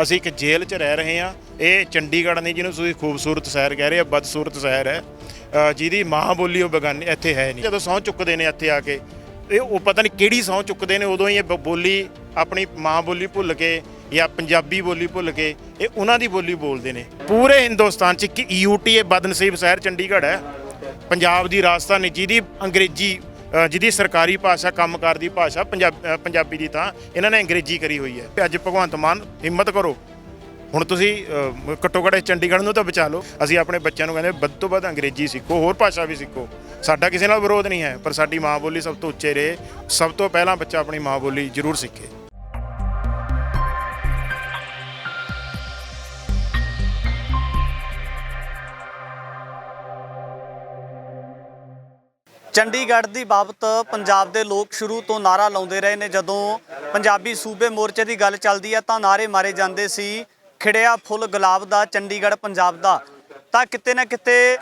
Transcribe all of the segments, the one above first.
ਅਸੀਂ ਇੱਕ ਜੇਲ੍ਹ 'ਚ ਰਹਿ ਰਹੇ ਹਾਂ। ਇਹ ਚੰਡੀਗੜ੍ਹ ਨਹੀਂ ਜਿਹਨੂੰ ਤੁਸੀਂ ਖੂਬਸੂਰਤ ਸ਼ਹਿਰ ਕਹਿ ਰਹੇ ਹੋ, ਬਦਸੂਰਤ ਸ਼ਹਿਰ ਹੈ, ਜਿਹਦੀ ਮਾਂ ਬੋਲੀ ਉਹ ਬੇਗਾਨੀ ਇੱਥੇ ਹੈ ਨਹੀਂ। ਜਦੋਂ ਸਹੁੰ ਚੁੱਕਦੇ ਨੇ ਇੱਥੇ ਆ ਕੇ, ਉਹ ਪਤਾ ਨਹੀਂ ਕਿਹੜੀ ਸਹੁੰ ਚੁੱਕਦੇ ਨੇ, ਉਦੋਂ ਹੀ ਇਹ ਬੋਲੀ ਆਪਣੀ ਮਾਂ ਬੋਲੀ ਭੁੱਲ ਕੇ ਜਾਂ ਪੰਜਾਬੀ ਬੋਲੀ ਭੁੱਲ ਕੇ ਇਹ ਉਹਨਾਂ ਦੀ ਬੋਲੀ ਬੋਲਦੇ ਨੇ। ਪੂਰੇ ਹਿੰਦੁਸਤਾਨ 'ਚ ਇੱਕ UT ਇਹ ਬਦਨਸੀਬ ਸ਼ਹਿਰ ਚੰਡੀਗੜ੍ਹ ਹੈ, ਪੰਜਾਬ ਦੀ ਰਾਜਧਾਨੀ, ਜਿਹਦੀ ਅੰਗਰੇਜ਼ੀ ਜਿਹਦੀ ਸਰਕਾਰੀ ਭਾਸ਼ਾ ਕੰਮਕਾਰ ਦੀ ਭਾਸ਼ਾ ਪੰਜਾਬੀ ਦੀ ਥਾਂ ਇਹਨਾਂ ਨੇ ਅੰਗਰੇਜ਼ੀ ਕਰੀ ਹੋਈ ਹੈ। ਅੱਜ ਭਗਵੰਤ ਮਾਨ ਹਿੰਮਤ ਕਰੋ, ਹੁਣ ਤੁਸੀਂ ਘੱਟੋ ਘੱਟ ਚੰਡੀਗੜ੍ਹ ਨੂੰ ਤਾਂ ਬਚਾ ਲਓ। ਅਸੀਂ ਆਪਣੇ ਬੱਚਿਆਂ ਨੂੰ ਕਹਿੰਦੇ ਵੱਧ ਤੋਂ ਵੱਧ ਅੰਗਰੇਜ਼ੀ ਸਿੱਖੋ, ਹੋਰ ਭਾਸ਼ਾ ਵੀ ਸਿੱਖੋ। ਸਾਡਾ ਕਿਸੇ ਨਾਲ ਵਿਰੋਧ ਨਹੀਂ ਹੈ, ਪਰ ਸਾਡੀ ਮਾਂ ਬੋਲੀ ਸਭ ਤੋਂ ਉੱਚੇ ਰਹੇ। ਸਭ ਤੋਂ ਪਹਿਲਾਂ ਬੱਚਾ ਆਪਣੀ ਮਾਂ ਬੋਲੀ ਜ਼ਰੂਰ ਸਿੱਖੇ। ਚੰਡੀਗੜ੍ਹ ਦੀ ਬਾਬਤ ਪੰਜਾਬ ਦੇ ਲੋਕ ਸ਼ੁਰੂ ਤੋਂ ਨਾਰਾ ਲਾਉਂਦੇ ਰਹੇ ਨੇ। ਜਦੋਂ ਪੰਜਾਬੀ ਸੂਬੇ ਮੋਰਚੇ ਦੀ ਗੱਲ ਚੱਲਦੀ ਹੈ ਤਾਂ ਨਾਰੇ ਮਾਰੇ ਜਾਂਦੇ ਸੀ, ਖਿੜਿਆ ਫੁੱਲ ਗੁਲਾਬ ਦਾ, ਚੰਡੀਗੜ੍ਹ ਪੰਜਾਬ ਦਾ। ਤਾਂ ਕਿਤੇ ਨਾ ਕਿਤੇ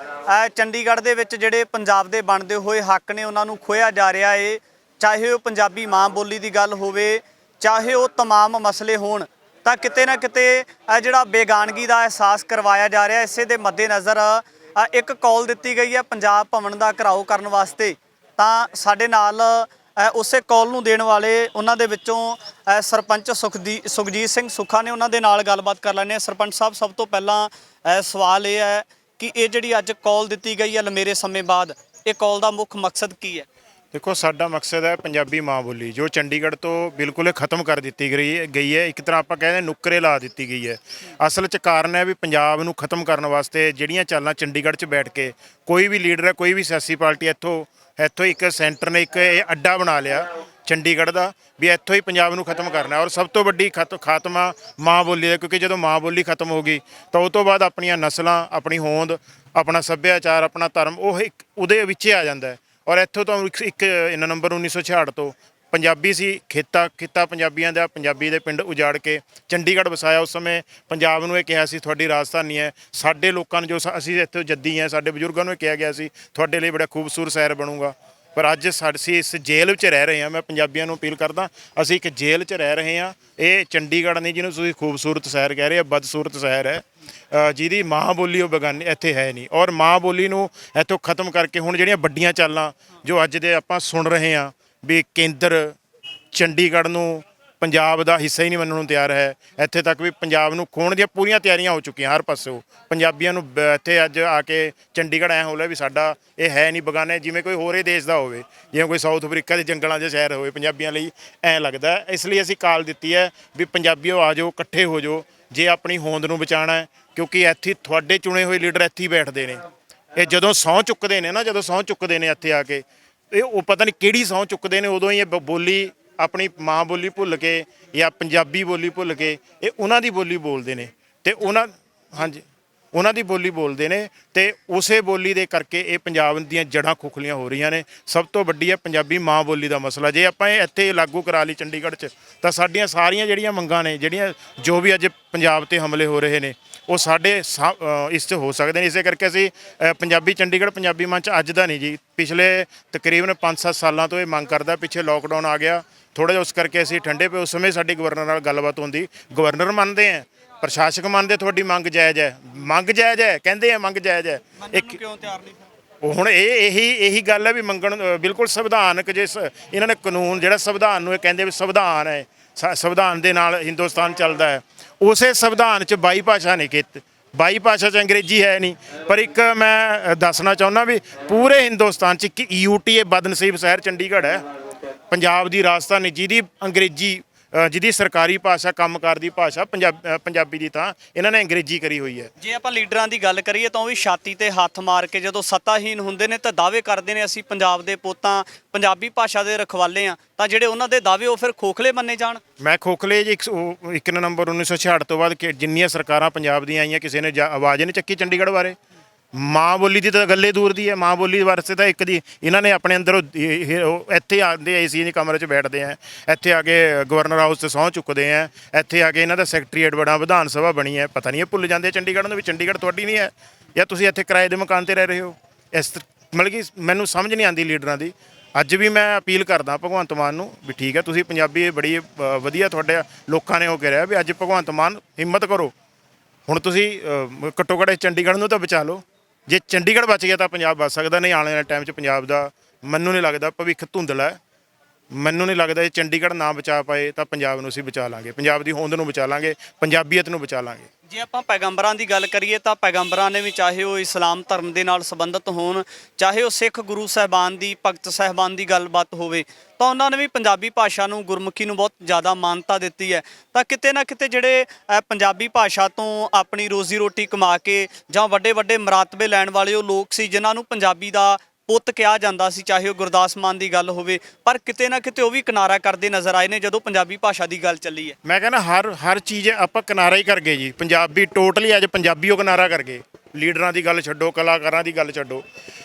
ਚੰਡੀਗੜ੍ਹ ਦੇ ਵਿੱਚ ਜਿਹੜੇ ਪੰਜਾਬ ਦੇ ਬਣਦੇ ਹੋਏ ਹੱਕ ਨੇ ਉਹਨਾਂ ਨੂੰ ਖੋਇਆ ਜਾ ਰਿਹਾ ਏ। ਚਾਹੇ ਉਹ ਪੰਜਾਬੀ ਮਾਂ ਬੋਲੀ ਦੀ ਗੱਲ ਹੋਵੇ, ਚਾਹੇ ਉਹ तमाम ਮਸਲੇ ਹੋਣ, ਤਾਂ ਕਿਤੇ ਨਾ ਕਿਤੇ ਜਿਹੜਾ ਬੇਗਾਨਗੀ ਦਾ ਅਹਿਸਾਸ ਕਰਵਾਇਆ ਜਾ ਰਿਹਾ। ਇਸੇ ਦੇ ਮੱਦੇਨਜ਼ਰ ਇੱਕ ਕਾਲ ਦਿੱਤੀ ਗਈ ਹੈ ਪੰਜਾਬ ਭਵਨ ਦਾ ਘਿਰਾਓ ਕਰਨ ਵਾਸਤੇ। ਤਾਂ ਸਾਡੇ ਨਾਲ ਉਸੇ ਕਾਲ ਨੂੰ ਦੇਣ ਵਾਲੇ ਉਹਨਾਂ ਦੇ ਵਿੱਚੋਂ ਸਰਪੰਚ ਸੁਖਜੀਤ ਸਿੰਘ ਸੁੱਖਾ ਨੇ, ਉਹਨਾਂ ਦੇ ਨਾਲ ਗੱਲਬਾਤ ਕਰ ਲੈਂਦੇ ਹਾਂ। ਸਰਪੰਚ ਸਾਹਿਬ, ਸਭ ਤੋਂ ਪਹਿਲਾਂ ਸਵਾਲ ਇਹ ਹੈ ਕਿ ਇਹ ਜਿਹੜੀ ਅੱਜ ਕਾਲ ਦਿੱਤੀ ਗਈ ਹੈ ਲੰਮੇਰੇ ਸਮੇਂ ਬਾਅਦ, ਇਹ ਕਾਲ ਦਾ ਮੁੱਖ ਮਕਸਦ ਕੀ ਹੈ? ਦੇਖੋ, ਸਾਡਾ ਮਕਸਦ ਹੈ ਪੰਜਾਬੀ ਮਾਂ ਬੋਲੀ ਜੋ ਚੰਡੀਗੜ੍ਹ ਤੋਂ ਬਿਲਕੁਲ ਖਤਮ ਕਰ ਦਿੱਤੀ ਗਈ ਹੈ। ਇੱਕ ਤਰ੍ਹਾਂ ਆਪਾਂ ਕਹਿੰਦੇ ਨੁੱਕਰੇ ਲਾ ਦਿੱਤੀ ਗਈ ਹੈ। ਅਸਲ 'ਚ ਕਾਰਨ ਹੈ ਵੀ ਪੰਜਾਬ ਨੂੰ ਖਤਮ ਕਰਨ ਵਾਸਤੇ ਜਿਹੜੀਆਂ ਚਾਲਾਂ ਚੰਡੀਗੜ੍ਹ 'ਚ ਬੈਠ ਕੇ ਕੋਈ ਵੀ ਲੀਡਰ ਹੈ, ਕੋਈ ਵੀ ਸਿਆਸੀ ਪਾਰਟੀ ਇੱਥੋਂ ਇੱਕ ਸੈਂਟਰ ਨੇ ਇੱਕ ਅੱਡਾ ਬਣਾ ਲਿਆ ਚੰਡੀਗੜ੍ਹ ਦਾ ਵੀ ਇੱਥੋਂ ਹੀ ਪੰਜਾਬ ਨੂੰ ਖਤਮ ਕਰਨਾ। ਔਰ ਸਭ ਤੋਂ ਵੱਡੀ ਖਾਤਮਾ ਮਾਂ ਬੋਲੀ ਦਾ, ਕਿਉਂਕਿ ਜਦੋਂ ਮਾਂ ਬੋਲੀ ਖਤਮ ਹੋ ਗਈ ਤਾਂ ਉਹ ਤੋਂ ਬਾਅਦ ਆਪਣੀਆਂ ਨਸਲਾਂ, ਆਪਣੀ ਹੋਂਦ, ਆਪਣਾ ਸੱਭਿਆਚਾਰ, ਆਪਣਾ ਧਰਮ ਉਹ ਇੱਕ ਉਹਦੇ ਵਿੱਚ ਆ ਜਾਂਦਾ ਹੈ। ਔਰ ਇੱਥੋਂ ਤੋਂ ਇੱਕ ਨਵੰਬਰ 1966 ਤੋਂ ਪੰਜਾਬੀ ਸੀ, ਖਿੱਤਾ ਪੰਜਾਬੀਆਂ ਦਾ, ਪੰਜਾਬੀ ਦੇ ਪਿੰਡ ਉਜਾੜ ਕੇ ਚੰਡੀਗੜ੍ਹ ਵਸਾਇਆ। ਉਸ ਸਮੇਂ ਪੰਜਾਬ ਨੂੰ ਇਹ ਕਿਹਾ ਸੀ ਤੁਹਾਡੀ ਰਾਜਧਾਨੀ ਹੈ। ਸਾਡੇ ਲੋਕਾਂ ਨੂੰ, ਜੋ ਅਸੀਂ ਇੱਥੋਂ ਜੱਦੀ ਹੈ, ਸਾਡੇ ਬਜ਼ੁਰਗਾਂ ਨੂੰ ਇਹ ਕਿਹਾ ਗਿਆ ਸੀ ਤੁਹਾਡੇ ਲਈ ਬੜਾ ਖੂਬਸੂਰਤ ਸ਼ਹਿਰ ਬਣੂਗਾ। ਪਰ ਅੱਜ ਅਸੀਂ ਇਸ ਜੇਲ੍ਹ ਵਿੱਚ ਰਹਿ ਰਹੇ ਹਾਂ। ਮੈਂ ਪੰਜਾਬੀਆਂ ਨੂੰ ਅਪੀਲ ਕਰਦਾ, ਅਸੀਂ ਇੱਕ ਜੇਲ੍ਹ 'ਚ ਰਹਿ ਰਹੇ ਹਾਂ। ਇਹ ਚੰਡੀਗੜ੍ਹ ਨਹੀਂ ਜਿਹਨੂੰ ਤੁਸੀਂ ਖੂਬਸੂਰਤ ਸ਼ਹਿਰ ਕਹਿ ਰਹੇ ਹੋ, ਬਦਸੂਰਤ ਸ਼ਹਿਰ ਹੈ, ਜਿਹਦੀ ਮਾਂ ਬੋਲੀ ਉਹ ਬੇਗਾਨੀ ਇੱਥੇ ਹੈ ਨਹੀਂ। ਔਰ ਮਾਂ ਬੋਲੀ ਨੂੰ ਇੱਥੋਂ ਖਤਮ ਕਰਕੇ ਹੁਣ ਜਿਹੜੀਆਂ ਵੱਡੀਆਂ ਚਾਲਾਂ ਜੋ ਅੱਜ ਦੇ ਆਪਾਂ ਸੁਣ ਰਹੇ ਹਾਂ ਵੀ ਕੇਂਦਰ ਚੰਡੀਗੜ੍ਹ ਨੂੰ ਪੰਜਾਬ ਦਾ ਹਿੱਸਾ ਹੀ ਨਹੀਂ ਮੰਨਣ ਨੂੰ ਤਿਆਰ ਹੈ, ਇੱਥੇ ਤੱਕ ਵੀ ਪੰਜਾਬ ਨੂੰ ਖੋਣ ਦੀਆਂ ਪੂਰੀਆਂ ਤਿਆਰੀਆਂ ਹੋ ਚੁੱਕੀਆਂ ਹਰ ਪਾਸਿਓਂ। ਪੰਜਾਬੀਆਂ ਨੂੰ ਇੱਥੇ ਅੱਜ ਆ ਕੇ ਚੰਡੀਗੜ੍ਹ ਐਂ ਹੋ ਲਿਆ ਵੀ ਸਾਡਾ ਇਹ ਹੈ ਨਹੀਂ, ਬੇਗਾਨਾ, ਜਿਵੇਂ ਕੋਈ ਹੋਰ ਹੀ ਦੇਸ਼ ਦਾ ਹੋਵੇ, ਜਿਵੇਂ ਕੋਈ ਸਾਊਥ ਅਫਰੀਕਾ ਦੇ ਜੰਗਲਾਂ 'ਚ ਸ਼ਹਿਰ ਹੋਵੇ। ਪੰਜਾਬੀਆਂ ਲਈ ਐਂ ਲੱਗਦਾ। ਇਸ ਲਈ ਅਸੀਂ ਕਾਲ ਦਿੱਤੀ ਹੈ ਵੀ ਪੰਜਾਬੀਓ ਆ ਜਾਓ, ਇਕੱਠੇ ਹੋ ਜਾਓ ਜੇ ਆਪਣੀ ਹੋਂਦ ਨੂੰ ਬਚਾਉਣਾ ਹੈ। ਕਿਉਂਕਿ ਇੱਥੇ ਤੁਹਾਡੇ ਚੁਣੇ ਹੋਏ ਲੀਡਰ ਇੱਥੇ ਹੀ ਬੈਠਦੇ ਨੇ। ਇਹ ਜਦੋਂ ਸਹੁੰ ਚੁੱਕਦੇ ਨੇ ਨਾ, ਜਦੋਂ ਸਹੁੰ ਚੁੱਕਦੇ ਨੇ ਇੱਥੇ ਆ ਕੇ, ਉਹ ਪਤਾ ਨਹੀਂ ਕਿਹੜੀ ਸਹੁੰ ਚੁੱਕਦੇ ਨੇ, ਉਦੋਂ ਹੀ ਇਹ ਬੋਲੀ ਆਪਣੀ ਮਾਂ ਬੋਲੀ ਭੁੱਲ ਕੇ ਜਾਂ ਪੰਜਾਬੀ ਬੋਲੀ ਭੁੱਲ ਕੇ ਇਹ ਉਹਨਾਂ ਦੀ ਬੋਲੀ ਬੋਲਦੇ ਨੇ। ਅਤੇ ਉਹਨਾਂ ਦੀ ਬੋਲੀ ਬੋਲਦੇ ਨੇ ਅਤੇ ਉਸੇ ਬੋਲੀ ਦੇ ਕਰਕੇ ਇਹ ਪੰਜਾਬ ਦੀਆਂ ਜੜ੍ਹਾਂ ਖੋਖਲੀਆਂ ਹੋ ਰਹੀਆਂ ਨੇ। ਸਭ ਤੋਂ ਵੱਡੀ ਹੈ ਪੰਜਾਬੀ ਮਾਂ ਬੋਲੀ ਦਾ ਮਸਲਾ। ਜੇ ਆਪਾਂ ਇਹ ਇੱਥੇ ਲਾਗੂ ਕਰਾ ਲਈ ਚੰਡੀਗੜ੍ਹ 'ਚ ਤਾਂ ਸਾਡੀਆਂ ਸਾਰੀਆਂ ਜਿਹੜੀਆਂ ਮੰਗਾਂ ਨੇ, ਜਿਹੜੀਆਂ ਜੋ ਵੀ ਅੱਜ ਪੰਜਾਬ 'ਤੇ ਹਮਲੇ ਹੋ ਰਹੇ ਨੇ, ਉਹ ਸਾਡੇ ਇਸ 'ਚ ਹੋ ਸਕਦੇ ਨੇ। ਇਸੇ ਕਰਕੇ ਅਸੀਂ ਪੰਜਾਬੀ ਚੰਡੀਗੜ੍ਹ ਪੰਜਾਬੀ ਮੰਚ ਅੱਜ ਦਾ ਨਹੀਂ ਜੀ, ਪਿਛਲੇ ਤਕਰੀਬਨ 5-7 ਸਾਲਾਂ ਤੋਂ ਇਹ ਮੰਗ ਕਰਦਾ। ਪਿੱਛੇ ਲੋਕਡਾਊਨ ਆ ਗਿਆ ਥੋੜ੍ਹਾ ਜਿਹਾ, ਉਸ ਕਰਕੇ ਅਸੀਂ ਠੰਡੇ ਪਏ। ਉਸ ਸਮੇਂ ਸਾਡੀ ਗਵਰਨਰ ਨਾਲ ਗੱਲਬਾਤ ਹੁੰਦੀ, ਗਵਰਨਰ ਮੰਨਦੇ ਹੈ, ਪ੍ਰਸ਼ਾਸਕ ਮੰਨਦੇ ਤੁਹਾਡੀ ਮੰਗ ਜਾਇਜ਼ ਹੈ, ਕਹਿੰਦੇ ਆ ਮੰਗ ਜਾਇਜ਼ ਹੈ। ਕਿਉਂ ਤਿਆਰ ਨਹੀਂ? ਹੁਣ ਇਹੀ ਗੱਲ ਹੈ ਵੀ ਮੰਗਣ ਬਿਲਕੁਲ ਸੰਵਿਧਾਨਕ, ਜੇ ਇਹਨਾਂ ਨੇ ਕਾਨੂੰਨ ਜਿਹੜਾ ਸੰਵਿਧਾਨ ਨੂੰ ਇਹ ਕਹਿੰਦੇ ਵੀ ਸੰਵਿਧਾਨ ਹੈ, ਸੰਵਿਧਾਨ ਦੇ ਨਾਲ ਹਿੰਦੁਸਤਾਨ ਚੱਲਦਾ ਹੈ, ਉਸੇ ਸੰਵਿਧਾਨ 'ਚ 22 ਭਾਸ਼ਾ ਨੇ ਕੀਤੀ। 22 ਭਾਸ਼ਾ 'ਚ ਅੰਗਰੇਜ਼ੀ ਹੈ ਨਹੀਂ। ਪਰ ਇੱਕ ਮੈਂ ਦੱਸਣਾ ਚਾਹੁੰਦਾ ਵੀ ਪੂਰੇ ਹਿੰਦੁਸਤਾਨ 'ਚ ਇੱਕ UT ਇਹ ਬਦਨਸੀਬ ਸ਼ਹਿਰ ਚੰਡੀਗੜ੍ਹ ਹੈ, ਪੰਜਾਬ ਦੀ ਰਾਜਧਾਨੀ, ਜਿਹਦੀ ਅੰਗਰੇਜ਼ੀ ਜਿਹਦੀ ਸਰਕਾਰੀ ਭਾਸ਼ਾ ਕੰਮਕਾਰ ਦੀ ਭਾਸ਼ਾ ਪੰਜਾਬੀ ਦੀ ਥਾਂ ਇਹਨਾਂ ਨੇ ਅੰਗਰੇਜ਼ੀ ਕਰੀ ਹੋਈ ਹੈ। ਜੇ ਆਪਾਂ ਲੀਡਰਾਂ ਦੀ ਗੱਲ ਕਰੀਏ ਤਾਂ ਉਹ ਵੀ ਛਾਤੀ ਤੇ ਹੱਥ ਮਾਰ ਕੇ ਜਦੋਂ ਸੱਤਾਹੀਨ ਹੁੰਦੇ ਨੇ ਤਾਂ ਦਾਅਵੇ ਕਰਦੇ ਨੇ ਅਸੀਂ ਪੰਜਾਬ ਦੇ ਪੁੱਤਾਂ, ਪੰਜਾਬੀ ਭਾਸ਼ਾ ਦੇ ਰਖਵਾਲੇ ਆ, ਤਾਂ ਜਿਹੜੇ ਉਹਨਾਂ ਦੇ ਦਾਅਵੇ ਉਹ ਫਿਰ ਖੋਖਲੇ ਮੰਨੇ ਜਾਣ। ਮੈਂ ਖੋਖਲੇ ਜੀ 1 ਨਵੰਬਰ 1966 ਤੋਂ ਬਾਅਦ ਜਿੰਨੀਆਂ ਸਰਕਾਰਾਂ ਪੰਜਾਬ ਦੀਆਂ ਆਈਆਂ ਕਿਸੇ ਨੇ ਆਵਾਜ਼ ਨਹੀਂ ਚੱਕੀ ਚੰਡੀਗੜ੍ਹ ਬਾਰੇ। ਮਾਂ ਬੋਲੀ ਦੀ ਤਾਂ ਗੱਲੇ ਦੂਰ ਦੀ ਹੈ। ਮਾਂ ਬੋਲੀ ਵਾਸਤੇ ਤਾਂ ਇੱਕ ਦੀ ਇਹਨਾਂ ਨੇ ਆਪਣੇ ਅੰਦਰ ਇੱਥੇ ਆਉਂਦੇ AC ਦੇ ਕਮਰੇ 'ਚ ਬੈਠਦੇ ਆ, ਇੱਥੇ ਆ ਕੇ ਗਵਰਨਰ ਹਾਊਸ 'ਤੇ ਸਹੁੰ ਚੁੱਕਦੇ ਆ, ਇੱਥੇ ਆ ਕੇ ਇਹਨਾਂ ਦਾ ਸੈਕਟਰੀਏਟ ਬਣਾ, ਵਿਧਾਨ ਸਭਾ ਬਣੀ ਹੈ। ਪਤਾ ਨਹੀਂ ਇਹ ਭੁੱਲ ਜਾਂਦੇ ਚੰਡੀਗੜ੍ਹ ਨੂੰ ਵੀ ਚੰਡੀਗੜ੍ਹ ਤੁਹਾਡੀ ਨਹੀਂ ਹੈ, ਜਾਂ ਤੁਸੀਂ ਇੱਥੇ ਕਿਰਾਏ ਦੇ ਮਕਾਨ 'ਤੇ ਰਹਿ ਰਹੇ ਹੋ। ਮਤਲਬ ਕਿ ਮੈਨੂੰ ਸਮਝ ਨਹੀਂ ਆਉਂਦੀ ਲੀਡਰਾਂ ਦੀ। ਅੱਜ ਵੀ ਮੈਂ ਅਪੀਲ ਕਰਦਾ ਭਗਵੰਤ ਮਾਨ ਨੂੰ ਵੀ ਠੀਕ ਹੈ, ਤੁਸੀਂ ਪੰਜਾਬੀ ਬੜੀ ਵਧੀਆ ਤੁਹਾਡੇ ਲੋਕਾਂ ਨੇ ਉਹ ਕਿਹਾ ਵੀ ਅੱਜ ਭਗਵੰਤ ਮਾਨ ਹਿੰਮਤ ਕਰੋ। ਹੁਣ ਤੁਸੀਂ ਘੱਟੋ ਘੱਟ ਚੰਡੀਗੜ੍ਹ ਨੂੰ ਤਾਂ ਬਚਾ ਲਓ। ਜੇ ਚੰਡੀਗੜ੍ਹ ਬਚ ਗਿਆ ਤਾਂ ਪੰਜਾਬ ਬਚ ਸਕਦਾ, ਨਹੀਂ ਆਉਣ ਵਾਲੇ ਟਾਈਮ 'ਚ ਪੰਜਾਬ ਦਾ ਮੈਨੂੰ ਨਹੀਂ ਲੱਗਦਾ ਭਵਿੱਖ ਧੁੰਦਲਾ ਹੈ। ਮੈਨੂੰ ਨਹੀਂ ਲੱਗਦਾ ਜੇ ਚੰਡੀਗੜ੍ਹ ਨਾ ਬਚਾ ਪਾਏ ਤਾਂ ਪੰਜਾਬ ਨੂੰ ਅਸੀਂ ਬਚਾ ਲਾਂਗੇ, ਪੰਜਾਬ ਦੀ ਹੋਂਦ ਨੂੰ ਬਚਾ ਲਾਂਗੇ, ਪੰਜਾਬੀਅਤ ਨੂੰ ਬਚਾ ਲਾਂਗੇ। ਜੇ ਆਪਾਂ ਪੈਗੰਬਰਾਂ ਦੀ ਗੱਲ ਕਰੀਏ ਤਾਂ ਪੈਗੰਬਰਾਂ ਨੇ ਵੀ, ਚਾਹੇ ਉਹ ਇਸਲਾਮ ਧਰਮ ਦੇ ਨਾਲ ਸੰਬੰਧਿਤ ਹੋਣ, ਚਾਹੇ ਉਹ ਸਿੱਖ ਗੁਰੂ ਸਾਹਿਬਾਨ ਦੀ, ਭਗਤ ਸਾਹਿਬਾਨ ਦੀ ਗੱਲਬਾਤ ਹੋਵੇ, ਤਾਂ ਉਹਨਾਂ ਨੇ ਵੀ ਪੰਜਾਬੀ ਭਾਸ਼ਾ ਨੂੰ, ਗੁਰਮੁਖੀ ਨੂੰ ਬਹੁਤ ਜ਼ਿਆਦਾ ਮਾਨਤਾ ਦਿੱਤੀ ਹੈ। ਤਾਂ ਕਿਤੇ ਨਾ ਕਿਤੇ ਜਿਹੜੇ ਪੰਜਾਬੀ ਭਾਸ਼ਾ ਤੋਂ ਆਪਣੀ ਰੋਜ਼ੀ ਰੋਟੀ ਕਮਾ ਕੇ ਜਾਂ ਵੱਡੇ ਵੱਡੇ ਮਰਾਤਬੇ ਲੈਣ ਵਾਲੇ ਉਹ ਲੋਕ ਸੀ ਜਿਨ੍ਹਾਂ ਨੂੰ ਪੰਜਾਬੀ ਦਾ ਪੁੱਤ ਕਿਹਾ ਜਾਂਦਾ ਸੀ, ਚਾਹੇ ਉਹ ਗੁਰਦਾਸ ਮਾਨ ਦੀ ਗੱਲ ਹੋਵੇ, ਪਰ ਕਿਤੇ ਨਾ ਕਿਤੇ ਉਹ ਵੀ ਕਿਨਾਰਾ ਕਰਦੇ ਨਜ਼ਰ ਆਏ ਨੇ ਜਦੋਂ ਪੰਜਾਬੀ ਭਾਸ਼ਾ ਦੀ ਗੱਲ ਚੱਲੀ ਹੈ। ਮੈਂ ਕਹਿੰਦਾ ਹਰ ਚੀਜ਼ ਆਪਾਂ ਕਿਨਾਰਾ ਹੀ ਕਰ ਗਏ ਜੀ। ਪੰਜਾਬੀ ਟੋਟਲੀ ਅੱਜ ਪੰਜਾਬੀ ਉਹ ਕਿਨਾਰਾ ਕਰ ਗਏ। ਲੀਡਰਾਂ ਦੀ ਗੱਲ ਛੱਡੋ, ਕਲਾਕਾਰਾਂ ਦੀ ਗੱਲ ਛੱਡੋ।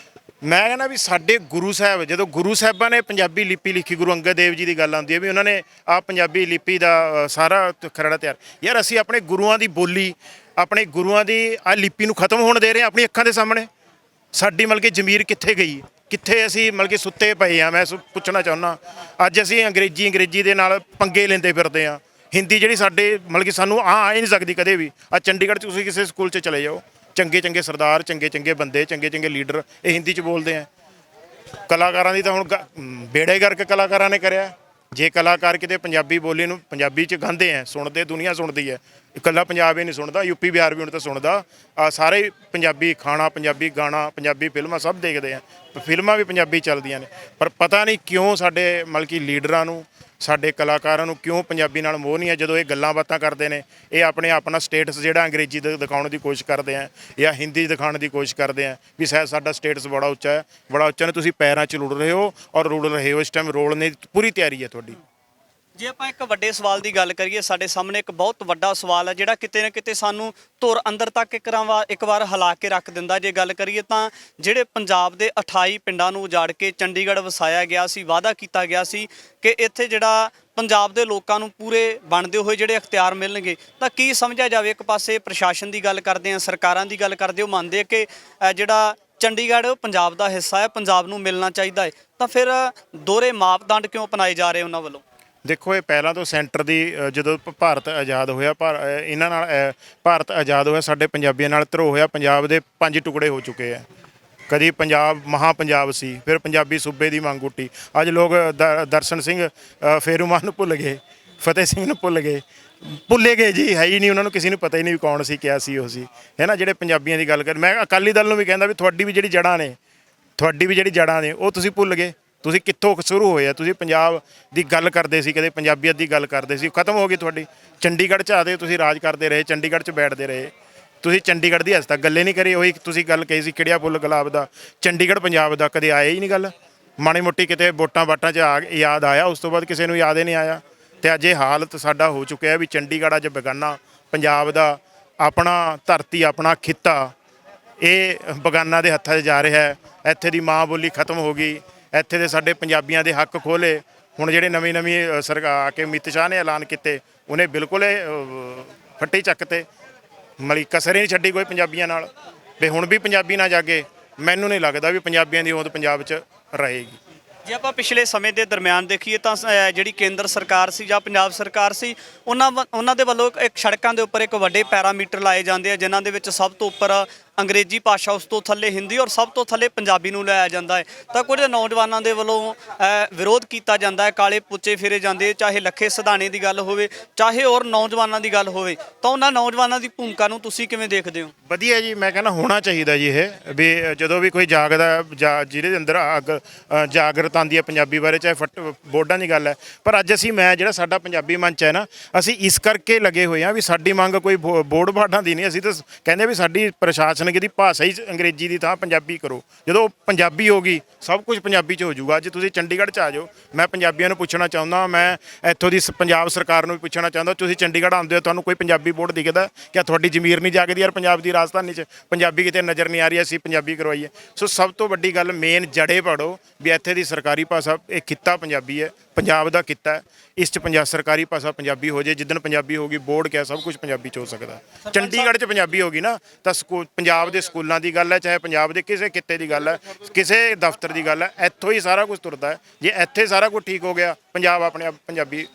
ਮੈਂ ਕਹਿੰਦਾ ਵੀ ਸਾਡੇ ਗੁਰੂ ਸਾਹਿਬ, ਜਦੋਂ ਗੁਰੂ ਸਾਹਿਬਾਂ ਨੇ ਪੰਜਾਬੀ ਲਿਪੀ ਲਿਖੀ, ਗੁਰੂ ਅੰਗਦ ਦੇਵ ਜੀ ਦੀ ਗੱਲ ਆਉਂਦੀ ਹੈ ਵੀ ਉਹਨਾਂ ਨੇ ਆਹ ਪੰਜਾਬੀ ਲਿਪੀ ਦਾ ਸਾਰਾ ਖਰੜਾ ਤਿਆਰ। ਯਾਰ ਅਸੀਂ ਆਪਣੇ ਗੁਰੂਆਂ ਦੀ ਬੋਲੀ, ਆਪਣੇ ਗੁਰੂਆਂ ਦੀ ਆਹ ਲਿਪੀ ਨੂੰ ਖਤਮ ਹੋਣ ਦੇ ਰਹੇ ਹਾਂ ਆਪਣੀ ਅੱਖਾਂ ਦੇ ਸਾਹਮਣੇ। ਸਾਡੀ ਮਤਲਬ ਕਿ ਜ਼ਮੀਰ ਕਿੱਥੇ ਗਈ, ਕਿੱਥੇ ਅਸੀਂ ਮਤਲਬ ਕਿ ਸੁੱਤੇ ਪਏ ਆ। ਮੈਂ ਪੁੱਛਣਾ ਚਾਹੁੰਦਾ, ਅੱਜ ਅਸੀਂ ਅੰਗਰੇਜ਼ੀ ਦੇ ਨਾਲ ਪੰਗੇ ਲੈਂਦੇ ਫਿਰਦੇ ਆ। ਹਿੰਦੀ ਜਿਹੜੀ ਸਾਡੇ ਮਤਲਬ ਕਿ ਸਾਨੂੰ ਆ ਹੀ ਨਹੀਂ ਸਕਦੀ ਕਦੇ ਵੀ। ਆ ਚੰਡੀਗੜ੍ਹ 'ਚ ਤੁਸੀਂ ਕਿਸੇ ਸਕੂਲ 'ਚ ਚਲੇ ਜਾਓ, ਚੰਗੇ ਸਰਦਾਰ, ਚੰਗੇ ਬੰਦੇ, ਚੰਗੇ ਲੀਡਰ ਇਹ ਹਿੰਦੀ 'ਚ ਬੋਲਦੇ ਆ। ਕਲਾਕਾਰਾਂ ਦੀ ਤਾਂ ਹੁਣ ਬੇੜਾ ਹੀ ਗਰਕ ਕਲਾਕਾਰਾਂ ਨੇ ਕਰਿਆ। ਜੇ ਕਲਾਕਾਰ ਕਿਤੇ ਪੰਜਾਬੀ ਬੋਲੀ ਨੂੰ ਪੰਜਾਬੀ 'ਚ ਗਾਉਂਦੇ ਆ, ਸੁਣਦੇ ਦੁਨੀਆ ਸੁਣਦੀ ਹੈ, ਇਕੱਲਾ ਪੰਜਾਬ ਹੀ ਨਹੀਂ ਸੁਣਦਾ, ਯੂਪੀ ਬਿਹਾਰ ਵੀ ਹੁਣ ਤਾਂ ਸੁਣਦਾ। ਸਾਰੇ ਪੰਜਾਬੀ ਖਾਣਾ, ਪੰਜਾਬੀ ਗਾਣਾ, ਪੰਜਾਬੀ ਫਿਲਮਾਂ ਸਭ ਦੇਖਦੇ ਆ, ਫਿਲਮਾਂ ਵੀ ਪੰਜਾਬੀ ਚੱਲਦੀਆਂ ਨੇ। ਪਰ ਪਤਾ ਨਹੀਂ ਕਿਉਂ ਸਾਡੇ ਮਤਲਬ ਕਿ ਲੀਡਰਾਂ ਨੂੰ, ਸਾਡੇ ਕਲਾਕਾਰਾਂ ਨੂੰ ਕਿਉਂ ਪੰਜਾਬੀ ਨਾਲ ਮੋਹ ਨਹੀਂ ਹੈ। ਜਦੋਂ ਇਹ ਗੱਲਾਂ ਬਾਤਾਂ ਕਰਦੇ ਨੇ, ਇਹ ਆਪਣੇ ਆਪਣਾ ਸਟੇਟਸ ਜਿਹੜਾ ਅੰਗਰੇਜ਼ੀ ਦਿਖਾਉਣ ਦੀ ਕੋਸ਼ਿਸ਼ ਕਰਦੇ ਆ ਜਾਂ ਹਿੰਦੀ ਦਿਖਾਉਣ ਦੀ ਕੋਸ਼ਿਸ਼ ਕਰਦੇ ਆ ਵੀ ਸ਼ਾਇਦ ਸਾਡਾ ਸਟੇਟਸ ਬੜਾ ਉੱਚਾ ਹੈ, ਬੜਾ ਉੱਚਾ ਨੇ। ਤੁਸੀਂ ਪੈਰਾਂ 'ਚ ਰੁੜ ਰਹੇ ਹੋ ਔਰ ਰੁੜ ਰਹੇ ਹੋ। ਇਸ ਟਾਈਮ ਰੋਲਣ ਦੀ ਪੂਰੀ ਤਿਆਰੀ ਹੈ ਤੁਹਾਡੀ। ਜੇ ਆਪਾਂ ਇੱਕ ਵੱਡੇ ਸਵਾਲ ਦੀ ਗੱਲ ਕਰੀਏ, ਸਾਡੇ ਸਾਹਮਣੇ ਇੱਕ ਬਹੁਤ ਵੱਡਾ ਸਵਾਲ ਹੈ ਜਿਹੜਾ ਕਿਤੇ ਨਾ ਕਿਤੇ ਸਾਨੂੰ ਧੁਰ ਅੰਦਰ ਤੱਕ ਇੱਕ ਵਾਰ ਹਿਲਾ ਕੇ ਰੱਖ ਦਿੰਦਾ। ਜੇ ਗੱਲ ਕਰੀਏ ਤਾਂ ਜਿਹੜੇ ਪੰਜਾਬ ਦੇ 28 ਪਿੰਡਾਂ ਨੂੰ ਉਜਾੜ ਕੇ ਚੰਡੀਗੜ੍ਹ ਵਸਾਇਆ ਗਿਆ ਸੀ, ਵਾਅਦਾ ਕੀਤਾ ਗਿਆ ਸੀ ਕਿ ਇੱਥੇ ਜਿਹੜਾ ਪੰਜਾਬ ਦੇ ਲੋਕਾਂ ਨੂੰ ਪੂਰੇ ਬਣਦੇ ਹੋਏ ਜਿਹੜੇ ਅਖਤਿਆਰ ਮਿਲਣਗੇ, ਤਾਂ ਕੀ ਸਮਝਿਆ ਜਾਵੇ? ਇੱਕ ਪਾਸੇ ਪ੍ਰਸ਼ਾਸਨ ਦੀ ਗੱਲ ਕਰਦੇ ਆ, ਸਰਕਾਰਾਂ ਦੀ ਗੱਲ ਕਰਦੇ, ਉਹ ਮੰਨਦੇ ਆ ਕਿ ਜਿਹੜਾ ਚੰਡੀਗੜ੍ਹ ਪੰਜਾਬ ਦਾ ਹਿੱਸਾ ਹੈ, ਪੰਜਾਬ ਨੂੰ ਮਿਲਣਾ ਚਾਹੀਦਾ ਹੈ, ਤਾਂ ਫਿਰ ਦੋਹਰੇ ਮਾਪਦੰਡ ਕਿਉਂ ਅਪਣਾਏ ਜਾ ਰਹੇ ਉਹਨਾਂ ਵੱਲੋਂ? ਦੇਖੋ, ਇਹ ਪਹਿਲਾਂ ਤੋਂ ਸੈਂਟਰ ਦੀ ਜਦੋਂ ਭਾਰਤ ਆਜ਼ਾਦ ਹੋਇਆ, ਇਹਨਾਂ ਨਾਲ ਭਾਰਤ ਆਜ਼ਾਦ ਹੋਇਆ, ਸਾਡੇ ਪੰਜਾਬੀਆਂ ਨਾਲ ਧਰੋਹ ਹੋਇਆ। ਪੰਜਾਬ ਦੇ 5 ਟੁਕੜੇ ਹੋ ਚੁੱਕੇ ਆ। ਕਦੀ ਪੰਜਾਬ ਮਹਾ ਪੰਜਾਬ ਸੀ, ਫਿਰ ਪੰਜਾਬੀ ਸੂਬੇ ਦੀ ਮੰਗ ਉੱਠੀ। ਅੱਜ ਲੋਕ ਦਰਸ਼ਨ ਸਿੰਘ ਫੇਰੂਮਾਨ ਨੂੰ ਭੁੱਲ ਗਏ, ਫਤਿਹ ਸਿੰਘ ਨੂੰ ਭੁੱਲੇ ਗਏ ਜੀ। ਹੈ ਹੀ ਨਹੀਂ ਉਹਨਾਂ ਨੂੰ, ਕਿਸੇ ਨੂੰ ਪਤਾ ਹੀ ਨਹੀਂ ਵੀ ਕੌਣ ਸੀ, ਕਿਆ ਸੀ ਉਹ ਸੀ, ਹੈ ਨਾ। ਜਿਹੜੇ ਪੰਜਾਬੀਆਂ ਦੀ ਗੱਲ ਕਰ, ਮੈਂ ਅਕਾਲੀ ਦਲ ਨੂੰ ਵੀ ਕਹਿੰਦਾ ਵੀ ਤੁਹਾਡੀ ਵੀ ਜਿਹੜੀ ਜੜ੍ਹਾਂ ਨੇ ਉਹ ਤੁਸੀਂ ਭੁੱਲ ਗਏ। ਤੁਸੀਂ ਕਿੱਥੋਂ ਸ਼ੁਰੂ ਹੋਏ ਆ? ਤੁਸੀਂ ਪੰਜਾਬ ਦੀ ਗੱਲ ਕਰਦੇ ਸੀ, ਕਦੇ ਪੰਜਾਬੀਅਤ ਦੀ ਗੱਲ ਕਰਦੇ ਸੀ, ਖਤਮ ਹੋ ਗਈ ਤੁਹਾਡੀ। ਚੰਡੀਗੜ੍ਹ 'ਚ ਆਦੇ ਤੁਸੀਂ ਰਾਜ ਕਰਦੇ ਰਹੇ, ਚੰਡੀਗੜ੍ਹ 'ਚ ਬੈਠਦੇ ਰਹੇ। ਤੁਸੀਂ ਚੰਡੀਗੜ੍ਹ ਦੀ ਅੱਜ ਤੱਕ ਗੱਲੇ ਨਹੀਂ ਕਰੀ। ਉਹੀ ਤੁਸੀਂ ਗੱਲ ਕਹੀ ਸੀ ਖਿੜਿਆ ਫੁੱਲ ਗੁਲਾਬ ਦਾ, ਚੰਡੀਗੜ੍ਹ ਪੰਜਾਬ ਦਾ ਕਦੇ ਆਇਆ ਹੀ ਨਹੀਂ ਗੱਲ। ਮਾੜੀ ਮੋਟੀ ਕਿਤੇ ਵੋਟਾਂ ਬਾਟਾਂ 'ਚ ਯਾਦ ਆਇਆ, ਉਸ ਤੋਂ ਬਾਅਦ ਕਿਸੇ ਨੂੰ ਯਾਦ ਹੀ ਨਹੀਂ ਆਇਆ। ਤੇ ਅੱਜ ਇਹ ਹਾਲਤ ਸਾਡਾ ਹੋ ਚੁੱਕਿਆ ਵੀ ਚੰਡੀਗੜ੍ਹ ਅੱਜ ਬੇਗਾਨਾ, ਪੰਜਾਬ ਦਾ ਆਪਣਾ ਧਰਤੀ, ਆਪਣਾ ਖਿੱਤਾ ਇਹ ਬੇਗਾਨਾ ਦੇ ਹੱਥਾਂ 'ਚ ਜਾ ਰਿਹਾ ਹੈ। ਇੱਥੇ ਦੀ ਮਾਂ ਬੋਲੀ ਖਤਮ ਹੋ ਗਈ, ਇੱਥੇ ਦੇ ਸਾਡੇ ਪੰਜਾਬੀਆਂ ਦੇ ਹੱਕ ਖੋਲੇ। ਹੁਣ ਜਿਹੜੇ ਨਵੀਂ ਸਰਕਾਰ ਆ ਕੇ ਅਮਿਤ ਸ਼ਾਹ ਨੇ ਐਲਾਨ ਕੀਤੇ, ਉਹਨੇ ਬਿਲਕੁਲ ਫੱਟੀ ਚੱਕ ਤੇ ਮਲੀ ਕਸਰ ਹੀ ਨਹੀਂ ਛੱਡੀ ਕੋਈ ਪੰਜਾਬੀਆਂ ਨਾਲ। ਵੀ ਹੁਣ ਵੀ ਪੰਜਾਬੀ ਨਾ ਜਾਗੇ, ਮੈਨੂੰ ਨਹੀਂ ਲੱਗਦਾ ਵੀ ਪੰਜਾਬੀਆਂ ਦੀ ਹੋਂਦ ਪੰਜਾਬ 'ਚ ਰਹੇਗੀ। ਜੇ ਆਪਾਂ ਪਿਛਲੇ ਸਮੇਂ ਦੇ ਦਰਮਿਆਨ ਦੇਖੀਏ ਤਾਂ ਜਿਹੜੀ ਕੇਂਦਰ ਸਰਕਾਰ ਸੀ ਜਾਂ ਪੰਜਾਬ ਸਰਕਾਰ ਸੀ, ਉਹਨਾਂ ਦੇ ਵੱਲੋਂ ਇੱਕ ਸੜਕਾਂ ਦੇ ਉੱਪਰ ਇੱਕ ਵੱਡੇ ਪੈਰਾਮੀਟਰ ਲਾਏ ਜਾਂਦੇ ਆ, ਜਿਨ੍ਹਾਂ ਦੇ ਵਿੱਚ ਸਭ ਤੋਂ ਉੱਪਰ ਅੰਗਰੇਜ਼ੀ ਭਾਸ਼ਾ, ਉਸ ਤੋਂ ਥੱਲੇ ਹਿੰਦੀ ਔਰ ਸਭ ਤੋਂ ਥੱਲੇ ਪੰਜਾਬੀ ਨੂੰ ਲਾਇਆ ਜਾਂਦਾ ਹੈ। ਤਾਂ ਕੁਝ ਨੌਜਵਾਨਾਂ ਦੇ ਵੱਲੋਂ ਵਿਰੋਧ ਕੀਤਾ ਜਾਂਦਾ ਹੈ, ਕਾਲੇ ਪੁੱਚੇ ਫੇਰੇ ਜਾਂਦੇ, ਚਾਹੇ ਲੱਖੇ ਸਿਧਾਣੇ ਦੀ ਗੱਲ ਹੋਵੇ, ਚਾਹੇ ਹੋਰ ਨੌਜਵਾਨਾਂ ਦੀ ਗੱਲ ਹੋਵੇ। ਤਾਂ ਉਹਨਾਂ ਨੌਜਵਾਨਾਂ ਦੀ ਭੂਮਿਕਾ ਨੂੰ ਤੁਸੀਂ ਕਿਵੇਂ ਦੇਖਦੇ ਹੋ? ਵਧੀਆ ਜੀ, ਮੈਂ ਕਹਿੰਦਾ ਹੋਣਾ ਚਾਹੀਦਾ ਜੀ। ਇਹ ਵੀ ਜਦੋਂ ਵੀ ਕੋਈ ਜਾਗਦਾ ਜਿਹਦੇ ਅੰਦਰ ਜਾਗਰਤ ਆਉਂਦੀ ਹੈ ਪੰਜਾਬੀ ਬਾਰੇ, ਚਾਹੇ ਬੋਰਡਾਂ ਦੀ ਗੱਲ ਹੈ। ਪਰ ਅੱਜ ਮੈਂ ਜਿਹੜਾ ਸਾਡਾ ਪੰਜਾਬੀ ਮੰਚ ਹੈ ਨਾ, ਅਸੀਂ ਇਸ ਕਰਕੇ ਲੱਗੇ ਹੋਏ ਹਾਂ ਵੀ ਸਾਡੀ ਮੰਗ ਕੋਈ ਬੋਰਡ ਬਾਰਡਾਂ ਦੀ ਨਹੀਂ। ਅਸੀਂ ਤਾਂ ਕਹਿੰਦੇ ਵੀ ਸਾਡੀ ਪ੍ਰਸ਼ਾਸਨ ਦੀ ਭਾਸ਼ਾ ਹੀ ਅੰਗਰੇਜ਼ੀ ਦੀ ਥਾਂ ਪੰਜਾਬੀ ਕਰੋ। ਜਦੋਂ ਪੰਜਾਬੀ ਹੋ ਗਈ, ਸਭ ਕੁਝ ਪੰਜਾਬੀ 'ਚ ਹੋ ਜਾਊਗਾ। ਅੱਜ ਤੁਸੀਂ ਚੰਡੀਗੜ੍ਹ 'ਚ ਆ ਜਾਓ, ਮੈਂ ਪੰਜਾਬੀਆਂ ਨੂੰ ਪੁੱਛਣਾ ਚਾਹੁੰਦਾ, ਮੈਂ ਇੱਥੋਂ ਦੀ ਪੰਜਾਬ ਸਰਕਾਰ ਨੂੰ ਵੀ ਪੁੱਛਣਾ ਚਾਹੁੰਦਾ, ਤੁਸੀਂ ਚੰਡੀਗੜ੍ਹ ਆਉਂਦੇ ਹੋ, ਤੁਹਾਨੂੰ ਕੋਈ ਪੰਜਾਬੀ ਬੋਰਡ ਦਿਖਦਾ? ਕਿ ਤੁਹਾਡੀ ਜ਼ਮੀਰ ਨਹੀਂ ਜਾਗਦੀ ਯਾਰ ਪੰਜਾਬ ਦੀ ਰਾਜਧਾਨੀ 'ਚ ਪੰਜਾਬੀ ਕਿਤੇ ਨਜ਼ਰ ਨਹੀਂ ਆ ਰਹੀ, ਅਸੀਂ ਪੰਜਾਬੀ ਕਰਵਾਈਏ? ਸੋ ਸਭ ਤੋਂ ਵੱਡੀ ਗੱਲ ਮੇਨ ਜੜੇ ਪੜੋ ਵੀ ਇੱਥੇ ਦੀ ਸਰਕਾਰੀ ਭਾਸ਼ਾ ਇਹ ਖਿੱਤਾ ਪੰਜਾਬੀ ਹੈ, ਪੰਜਾਬ ਦਾ ਕਿੱਤਾ ਹੈ। ਇਸ 'ਚ ਪੰਜਾਬ ਸਰਕਾਰੀ ਭਾਸ਼ਾ ਪੰਜਾਬੀ ਹੋ ਜੇ। ਜਿੱਦਣ ਪੰਜਾਬੀ ਹੋਗੀ ਬੋਰਡ ਕਿਆ ਸਭ ਕੁਝ ਪੰਜਾਬੀ 'ਚ ਹੋ ਸਕਦਾ। ਚੰਡੀਗੜ੍ਹ 'ਚ ਪੰਜਾਬੀ ਹੋਗੀ ਨਾ ਤਾਂ ਪੰਜਾਬ ਦੇ ਸਕੂਲਾਂ ਦੀ ਗੱਲ ਹੈ, ਚਾਹੇ ਪੰਜਾਬ ਦੇ ਕਿਸੇ ਕਿੱਤੇ ਦੀ ਗੱਲ ਹੈ, ਕਿਸੇ ਦਫ਼ਤਰ ਦੀ ਗੱਲ ਹੈ, ਇੱਥੋਂ ਹੀ ਸਾਰਾ ਕੁਝ ਤੁਰਦਾ ਹੈ। ਜੇ ਇੱਥੇ ਸਾਰਾ ਕੁਝ ਠੀਕ ਹੋ ਗਿਆ, ਪੰਜਾਬ ਆਪਣੇ ਆਪ ਪੰਜਾਬੀ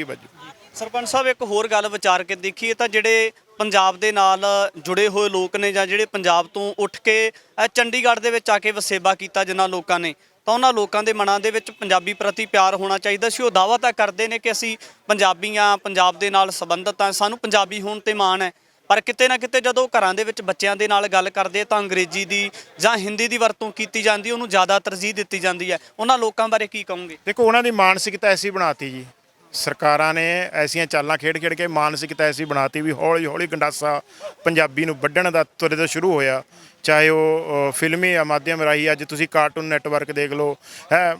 ਵੱਜੂ। ਸਰਪੰਚ ਸਾਹਿਬ ਇੱਕ ਹੋਰ ਗੱਲ ਵਿਚਾਰ ਕੇ ਦੇਖੀਏ ਤਾਂ ਜਿਹੜੇ ਪੰਜਾਬ ਦੇ ਨਾਲ ਜੁੜੇ ਹੋਏ ਲੋਕ ਨੇ ਜਾਂ ਜਿਹੜੇ ਪੰਜਾਬ ਤੋਂ ਉੱਠ ਕੇ ਚੰਡੀਗੜ੍ਹ ਦੇ ਵਿੱਚ ਆ ਕੇ ਵਸੇਬਾ ਕੀਤਾ ਜਿਨ੍ਹਾਂ ਲੋਕਾਂ ਨੇ, ਤਾਂ ਉਹਨਾਂ ਲੋਕਾਂ ਦੇ ਮਨਾਂ ਦੇ ਵਿੱਚ ਪੰਜਾਬੀ ਪ੍ਰਤੀ ਪਿਆਰ ਹੋਣਾ ਚਾਹੀਦਾ ਸੀ। ਉਹ ਦਾਅਵਾ ਤਾਂ ਕਰਦੇ ਨੇ ਕਿ ਅਸੀਂ ਪੰਜਾਬੀਆਂ, ਪੰਜਾਬ ਦੇ ਨਾਲ ਸੰਬੰਧਿਤ ਹਾਂ, ਸਾਨੂੰ ਪੰਜਾਬੀ ਹੋਣ ਤੇ ਮਾਣ ਹੈ, ਪਰ ਕਿਤੇ ਨਾ ਕਿਤੇ ਜਦੋਂ ਘਰਾਂ ਦੇ ਵਿੱਚ ਬੱਚਿਆਂ ਦੇ ਨਾਲ ਗੱਲ ਕਰਦੇ ਤਾਂ ਅੰਗਰੇਜ਼ੀ ਦੀ ਜਾਂ ਹਿੰਦੀ ਦੀ ਵਰਤੋਂ ਕੀਤੀ ਜਾਂਦੀ, ਉਹਨੂੰ ਜ਼ਿਆਦਾ ਤਰਜੀਹ ਦਿੱਤੀ ਜਾਂਦੀ ਹੈ। ਉਹਨਾਂ ਲੋਕਾਂ ਬਾਰੇ ਕੀ ਕਹੋਗੇ? ਦੇਖੋ, ਉਹਨਾਂ ਦੀ ਮਾਨਸਿਕਤਾ ਐਸੀ ਬਣਾਤੀ ਜੀ, ਸਰਕਾਰਾਂ ਨੇ ਐਸੀਆਂ ਚਾਲਾਂ ਖੇਡ ਕੇ ਮਾਨਸਿਕਤਾ ਐਸੀ ਬਣਾਤੀ ਵੀ ਹੌਲੀ ਹੌਲੀ ਗੰਡਾਸਾ ਪੰਜਾਬੀ ਨੂੰ ਵੱਢਣ ਦਾ ਤੁਰੇ ਤੋਂ ਸ਼ੁਰੂ ਹੋਇਆ। ਚਾਹੇ ਉਹ ਫਿਲਮੀ ਮਾਧਿਅਮ ਰਾਹੀਂ, ਅੱਜ ਤੁਸੀਂ ਕਾਰਟੂਨ ਨੈਟਵਰਕ ਦੇਖ ਲਓ ਹੈ,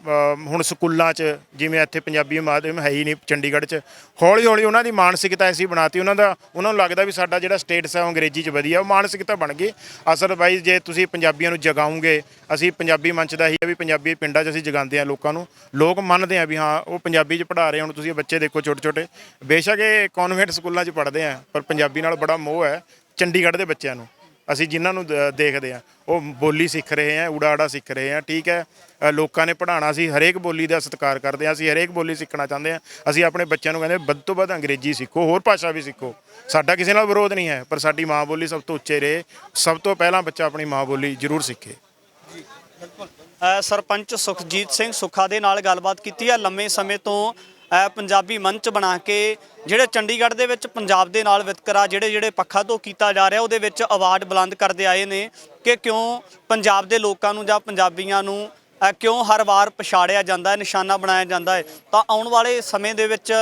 ਹੁਣ ਸਕੂਲਾਂ 'ਚ ਜਿਵੇਂ ਇੱਥੇ ਪੰਜਾਬੀ ਮਾਧਿਅਮ ਹੈ ਹੀ ਨਹੀਂ ਚੰਡੀਗੜ੍ਹ 'ਚ, ਹੌਲੀ ਹੌਲੀ ਉਹਨਾਂ ਦੀ ਮਾਨਸਿਕਤਾ ਐਸੀ ਬਣਾਤੀ, ਉਹਨਾਂ ਨੂੰ ਲੱਗਦਾ ਵੀ ਸਾਡਾ ਜਿਹੜਾ ਸਟੇਟਸ ਹੈ ਉਹ ਅੰਗਰੇਜ਼ੀ 'ਚ ਵਧੀਆ, ਉਹ ਮਾਨਸਿਕਤਾ ਬਣ ਗਈ। ਅਸਲ ਵਾਈਜ਼ ਜੇ ਤੁਸੀਂ ਪੰਜਾਬੀਆਂ ਨੂੰ ਜਗਾਉਂਗੇ, ਅਸੀਂ ਪੰਜਾਬੀ ਮੰਚ ਦਾ ਹੀ ਹੈ ਵੀ ਪੰਜਾਬੀ ਪਿੰਡਾਂ 'ਚ ਅਸੀਂ ਜਗਾਉਂਦੇ ਹਾਂ ਲੋਕਾਂ ਨੂੰ, ਲੋਕ ਮੰਨਦੇ ਆ ਵੀ ਹਾਂ ਉਹ ਪੰਜਾਬੀ 'ਚ ਪੜ੍ਹਾ ਰਹੇ। ਹੁਣ ਤੁਸੀਂ ਬੱਚੇ ਦੇਖੋ ਛੋਟੇ ਛੋਟੇ, ਬੇਸ਼ੱਕ ਇਹ ਕਨਵੈਂਟ ਸਕੂਲਾਂ 'ਚ ਪੜ੍ਹਦੇ ਆ, ਪਰ ਪੰਜਾਬੀ ਨਾਲ ਬੜਾ ਮੋਹ ਹੈ ਚੰਡੀਗੜ੍ਹ ਦੇ ਬੱਚਿਆਂ ਨੂੰ। ਅਸੀਂ ਜਿਨ੍ਹਾਂ ਨੂੰ ਦੇਖਦੇ ਹਾਂ ਉਹ ਬੋਲੀ ਸਿੱਖ ਰਹੇ ਆ, ਊੜਾ ਆੜਾ ਸਿੱਖ ਰਹੇ ਆ, ਠੀਕ ਹੈ। ਲੋਕਾਂ ਨੇ ਪੜ੍ਹਾਉਣਾ, ਅਸੀਂ ਹਰੇਕ ਬੋਲੀ ਦਾ ਸਤਿਕਾਰ ਕਰਦੇ ਹਾਂ, ਅਸੀਂ ਹਰੇਕ ਬੋਲੀ ਸਿੱਖਣਾ ਚਾਹੁੰਦੇ ਹਾਂ। ਅਸੀਂ ਆਪਣੇ ਬੱਚਿਆਂ ਨੂੰ ਕਹਿੰਦੇ ਵੱਧ ਤੋਂ ਵੱਧ ਅੰਗਰੇਜ਼ੀ ਸਿੱਖੋ, ਹੋਰ ਭਾਸ਼ਾ ਵੀ ਸਿੱਖੋ, ਸਾਡਾ ਕਿਸੇ ਨਾਲ ਵਿਰੋਧ ਨਹੀਂ ਹੈ, ਪਰ ਸਾਡੀ ਮਾਂ ਬੋਲੀ ਸਭ ਤੋਂ ਉੱਚੇ ਰਹੇ। ਸਭ ਤੋਂ ਪਹਿਲਾਂ ਬੱਚਾ ਆਪਣੀ ਮਾਂ ਬੋਲੀ ਜ਼ਰੂਰ ਸਿੱਖੇ। ਜੀ ਬਿਲਕੁਲ। ਸਰਪੰਚ ਸੁਖਜੀਤ ਸਿੰਘ ਸੁੱਖਾ ਦੇ ਨਾਲ ਗੱਲਬਾਤ ਕੀਤੀ ਹੈ। ਲੰਮੇ ਸਮੇਂ ਤੋਂ ਪੰਜਾਬੀ ਮੰਚ ਬਣਾ ਕੇ ਜਿਹੜੇ ਚੰਡੀਗੜ੍ਹ ਦੇ ਵਿੱਚ ਪੰਜਾਬ ਦੇ ਨਾਲ ਵਿਤਕਰਾ ਜਿਹੜੇ ਪੱਖਾਂ ਤੋਂ ਕੀਤਾ ਜਾ ਰਿਹਾ, ਉਹਦੇ ਵਿੱਚ ਆਵਾਜ਼ ਬੁਲੰਦ ਕਰਦੇ ਆਏ ਨੇ ਕਿ ਕਿਉਂ ਪੰਜਾਬ ਦੇ ਲੋਕਾਂ ਨੂੰ ਜਾਂ ਪੰਜਾਬੀਆਂ ਨੂੰ ਕਿਉਂ ਹਰ ਵਾਰ ਪਛਾੜਿਆ ਜਾਂਦਾ ਹੈ, ਨਿਸ਼ਾਨਾ ਬਣਾਇਆ ਜਾਂਦਾ ਹੈ। ਤਾਂ ਆਉਣ ਵਾਲੇ ਸਮੇਂ ਦੇ ਵਿੱਚ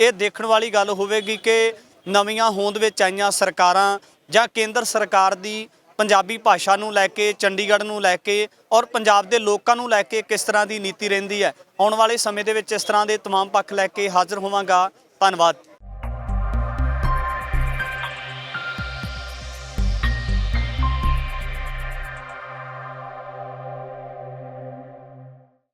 ਇਹ ਦੇਖਣ ਵਾਲੀ ਗੱਲ ਹੋਵੇਗੀ ਕਿ ਨਵੀਆਂ ਹੋਂਦ ਵਿੱਚ ਆਈਆਂ ਸਰਕਾਰਾਂ ਜਾਂ ਕੇਂਦਰ ਸਰਕਾਰ ਦੀ ਪੰਜਾਬੀ ਭਾਸ਼ਾ ਨੂੰ ਲੈ ਕੇ, ਚੰਡੀਗੜ੍ਹ ਨੂੰ ਲੈ ਕੇ ਔਰ ਪੰਜਾਬ ਦੇ ਲੋਕਾਂ ਨੂੰ ਲੈ ਕੇ ਕਿਸ ਤਰ੍ਹਾਂ ਦੀ ਨੀਤੀ ਰਹਿੰਦੀ ਹੈ। ਆਉਣ ਵਾਲੇ ਸਮੇਂ ਦੇ ਵਿੱਚ ਇਸ ਤਰ੍ਹਾਂ ਦੇ तमाम ਪੱਖ ਲੈ ਕੇ ਹਾਜ਼ਰ ਹੋਵਾਂਗਾ। ਧੰਨਵਾਦ।